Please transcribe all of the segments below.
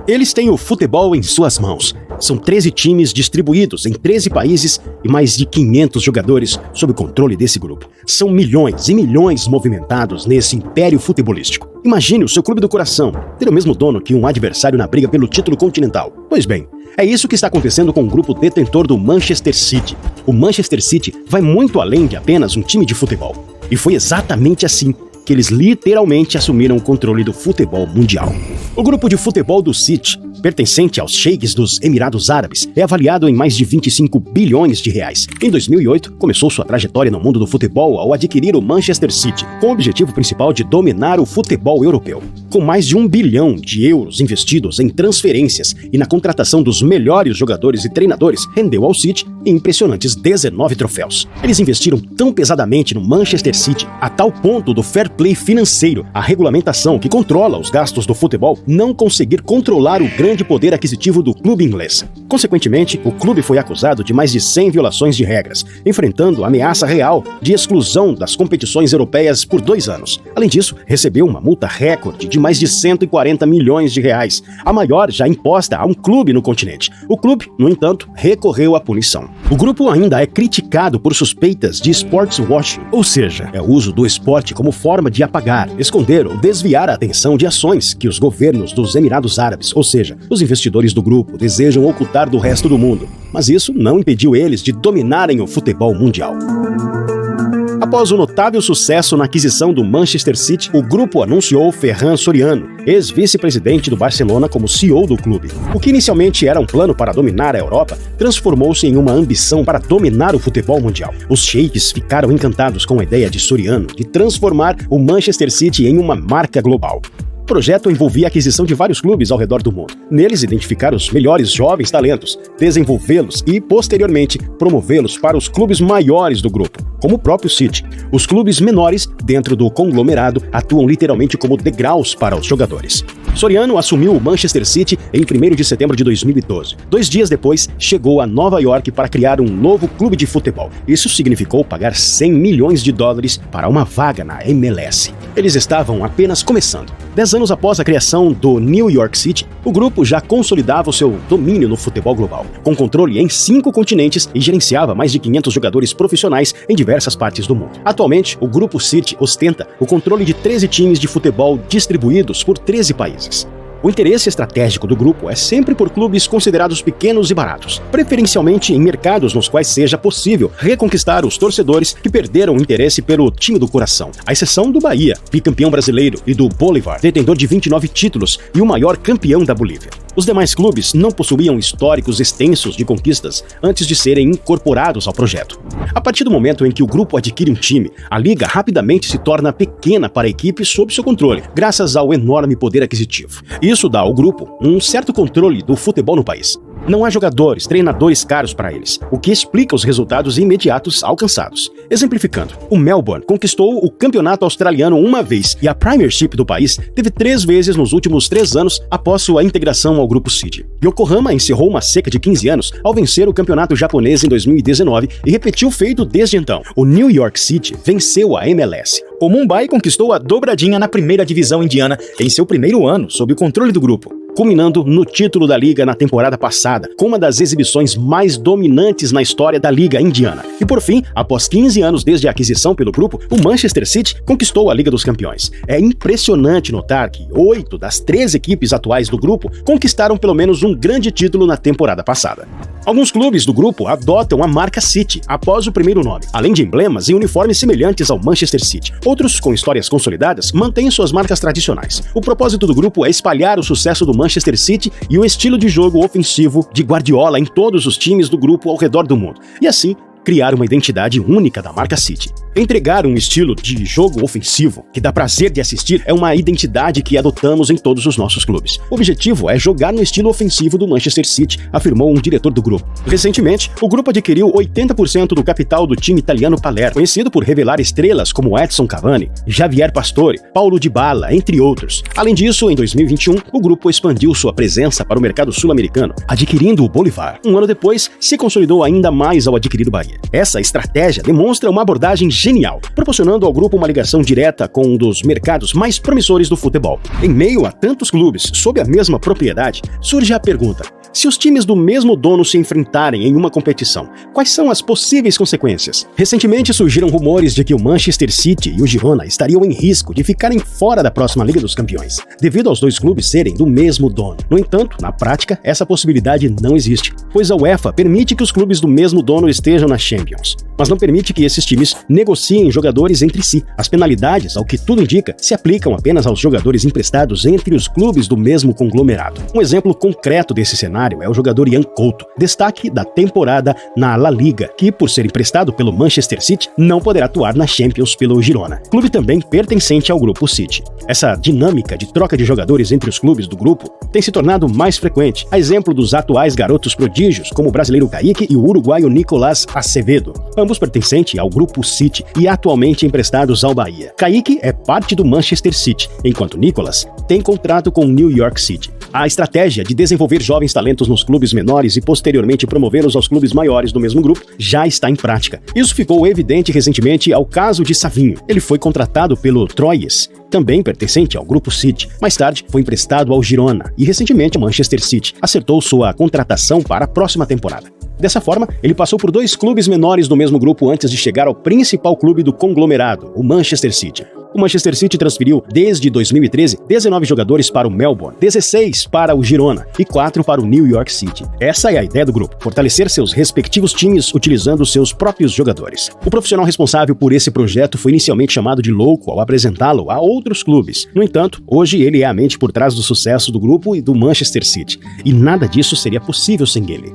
Eles têm o futebol em suas mãos. São 13 times distribuídos em 13 países e mais de 500 jogadores sob o controle desse grupo. São milhões e milhões movimentados nesse império futebolístico. Imagine o seu clube do coração ter o mesmo dono que um adversário na briga pelo título continental. Pois bem, é isso que está acontecendo com o grupo detentor do Manchester City. O Manchester City vai muito além de apenas um time de futebol. E foi exatamente assim que eles literalmente assumiram o controle do futebol mundial. O grupo de futebol do City, pertencente aos sheiks dos Emirados Árabes, é avaliado em mais de 25 bilhões de reais. Em 2008, começou sua trajetória no mundo do futebol ao adquirir o Manchester City, com o objetivo principal de dominar o futebol europeu. Com mais de 1 bilhão de euros investidos em transferências e na contratação dos melhores jogadores e treinadores, rendeu ao City impressionantes 19 troféus. Eles investiram tão pesadamente no Manchester City, a tal ponto do fair play financeiro, a regulamentação que controla os gastos do futebol, não conseguir controlar o grande poder aquisitivo do clube inglês. Consequentemente, o clube foi acusado de mais de 100 violações de regras, enfrentando ameaça real de exclusão das competições europeias por 2 anos. Além disso, recebeu uma multa recorde de mais de 140 milhões de reais, a maior já imposta a um clube no continente. O clube, no entanto, recorreu à punição. O grupo ainda é criticado por suspeitas de sports washing, ou seja, é o uso do esporte como forma de apagar, esconder ou desviar a atenção de ações que os governos dos Emirados Árabes, ou seja, os investidores do grupo, desejam ocultar do resto do mundo. Mas isso não impediu eles de dominarem o futebol mundial. Após o notável sucesso na aquisição do Manchester City, o grupo anunciou Ferran Soriano, ex-vice-presidente do Barcelona, como CEO do clube. O que inicialmente era um plano para dominar a Europa, transformou-se em uma ambição para dominar o futebol mundial. Os sheiks ficaram encantados com a ideia de Soriano de transformar o Manchester City em uma marca global. O projeto envolvia a aquisição de vários clubes ao redor do mundo. Neles, identificar os melhores jovens talentos, desenvolvê-los e, posteriormente, promovê-los para os clubes maiores do grupo, como o próprio City. Os clubes menores, dentro do conglomerado, atuam literalmente como degraus para os jogadores. Soriano assumiu o Manchester City em 1º de setembro de 2012. 2 dias depois, chegou a Nova York para criar um novo clube de futebol. Isso significou pagar 100 milhões de dólares para uma vaga na MLS. Eles estavam apenas começando. 10 anos após a criação do New York City, o grupo já consolidava o seu domínio no futebol global, com controle em 5 continentes e gerenciava mais de 500 jogadores profissionais em diversas partes do mundo. Atualmente, o grupo City ostenta o controle de 13 times de futebol distribuídos por 13 países. O interesse estratégico do grupo é sempre por clubes considerados pequenos e baratos, preferencialmente em mercados nos quais seja possível reconquistar os torcedores que perderam o interesse pelo time do coração, à exceção do Bahia, bicampeão brasileiro, e do Bolívar, detentor de 29 títulos e o maior campeão da Bolívia. Os demais clubes não possuíam históricos extensos de conquistas antes de serem incorporados ao projeto. A partir do momento em que o grupo adquire um time, a liga rapidamente se torna pequena para a equipe sob seu controle, graças ao enorme poder aquisitivo. Isso dá ao grupo um certo controle do futebol no país. Não há jogadores, treinadores caros para eles, o que explica os resultados imediatos alcançados. Exemplificando, o Melbourne conquistou o campeonato australiano uma vez e a Premiership do país teve 3 vezes nos últimos 3 anos após sua integração ao grupo City. Yokohama encerrou uma seca de 15 anos ao vencer o campeonato japonês em 2019 e repetiu o feito desde então. O New York City venceu a MLS. O Mumbai conquistou a dobradinha na 1ª divisão indiana em seu primeiro ano sob o controle do grupo, culminando no título da liga na temporada passada, com uma das exibições mais dominantes na história da liga indiana. E por fim, após 15 anos desde a aquisição pelo grupo, o Manchester City conquistou a Liga dos Campeões. É impressionante notar que 8 das 13 equipes atuais do grupo conquistaram pelo menos um grande título na temporada passada. Alguns clubes do grupo adotam a marca City após o primeiro nome, além de emblemas e uniformes semelhantes ao Manchester City. Outros, com histórias consolidadas, mantêm suas marcas tradicionais. O propósito do grupo é espalhar o sucesso do Manchester City e o estilo de jogo ofensivo de Guardiola em todos os times do grupo ao redor do mundo, e assim criar uma identidade única da marca City. Entregar um estilo de jogo ofensivo que dá prazer de assistir é uma identidade que adotamos em todos os nossos clubes. O objetivo é jogar no estilo ofensivo do Manchester City, afirmou um diretor do grupo. Recentemente, o grupo adquiriu 80% do capital do time italiano Palermo, conhecido por revelar estrelas como Edson Cavani, Javier Pastore, Paulo Dybala, entre outros. Além disso, em 2021, o grupo expandiu sua presença para o mercado sul-americano, adquirindo o Bolívar. Um ano depois, se consolidou ainda mais ao adquirir o Bahia. Essa estratégia demonstra uma abordagem genial, proporcionando ao grupo uma ligação direta com um dos mercados mais promissores do futebol. Em meio a tantos clubes sob a mesma propriedade, surge a pergunta: se os times do mesmo dono se enfrentarem em uma competição, quais são as possíveis consequências? Recentemente surgiram rumores de que o Manchester City e o Girona estariam em risco de ficarem fora da próxima Liga dos Campeões, devido aos dois clubes serem do mesmo dono. No entanto, na prática, essa possibilidade não existe, pois a UEFA permite que os clubes do mesmo dono estejam na Champions, mas não permite que esses times negociem jogadores entre si. As penalidades, ao que tudo indica, se aplicam apenas aos jogadores emprestados entre os clubes do mesmo conglomerado. Um exemplo concreto desse cenário é o jogador Ian Couto, destaque da temporada na La Liga, que, por ser emprestado pelo Manchester City, não poderá atuar na Champions pelo Girona, clube também pertencente ao grupo City. Essa dinâmica de troca de jogadores entre os clubes do grupo tem se tornado mais frequente, a exemplo dos atuais garotos prodígios, como o brasileiro Kaique e o uruguaio Nicolás Acevedo, ambos pertencentes ao grupo City e atualmente emprestados ao Bahia. Kaique é parte do Manchester City, enquanto Nicolás tem contrato com o New York City. A estratégia de desenvolver jovens talentos nos clubes menores e posteriormente promovê-los aos clubes maiores do mesmo grupo já está em prática. Isso ficou evidente recentemente ao caso de Savinho. Ele foi contratado pelo Troyes, também pertencente ao grupo City. Mais tarde, foi emprestado ao Girona e recentemente o Manchester City acertou sua contratação para a próxima temporada. Dessa forma, ele passou por dois clubes menores do mesmo grupo antes de chegar ao principal clube do conglomerado, o Manchester City. O Manchester City transferiu, desde 2013, 19 jogadores para o Melbourne, 16 para o Girona e 4 para o New York City. Essa é a ideia do grupo, fortalecer seus respectivos times utilizando seus próprios jogadores. O profissional responsável por esse projeto foi inicialmente chamado de louco ao apresentá-lo a outros clubes. No entanto, hoje ele é a mente por trás do sucesso do grupo e do Manchester City, e nada disso seria possível sem ele.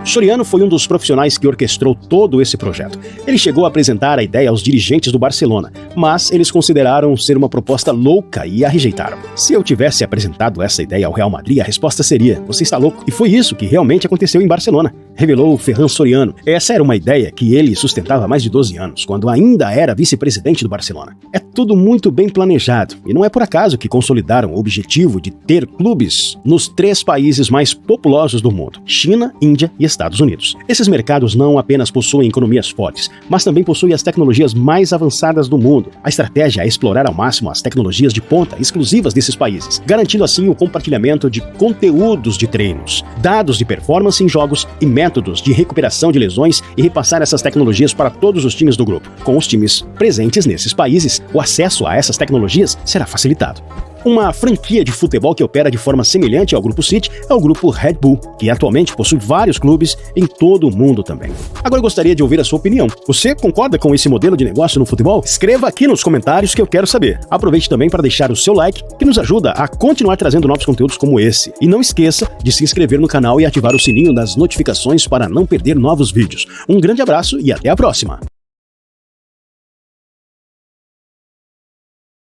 Soriano foi um dos profissionais que orquestrou todo esse projeto. Ele chegou a apresentar a ideia aos dirigentes do Barcelona, mas eles consideraram ser uma proposta louca e a rejeitaram. Se eu tivesse apresentado essa ideia ao Real Madrid, a resposta seria: você está louco. E foi isso que realmente aconteceu em Barcelona, revelou Ferran Soriano. Essa era uma ideia que ele sustentava há mais de 12 anos, quando ainda era vice-presidente do Barcelona. É tudo muito bem planejado, e não é por acaso que consolidaram o objetivo de ter clubes nos 3 países mais populosos do mundo: China, Índia e Estados Unidos. Esses mercados não apenas possuem economias fortes, mas também possuem as tecnologias mais avançadas do mundo. A estratégia é explorar ao máximo as tecnologias de ponta exclusivas desses países, garantindo assim o compartilhamento de conteúdos de treinos, dados de performance em jogos e métodos de recuperação de lesões, e repassar essas tecnologias para todos os times do grupo. Com os times presentes nesses países, o acesso a essas tecnologias será facilitado. Uma franquia de futebol que opera de forma semelhante ao Grupo City é o Grupo Red Bull, que atualmente possui vários clubes em todo o mundo também. Agora eu gostaria de ouvir a sua opinião. Você concorda com esse modelo de negócio no futebol? Escreva aqui nos comentários que eu quero saber. Aproveite também para deixar o seu like, que nos ajuda a continuar trazendo novos conteúdos como esse. E não esqueça de se inscrever no canal e ativar o sininho das notificações para não perder novos vídeos. Um grande abraço e até a próxima!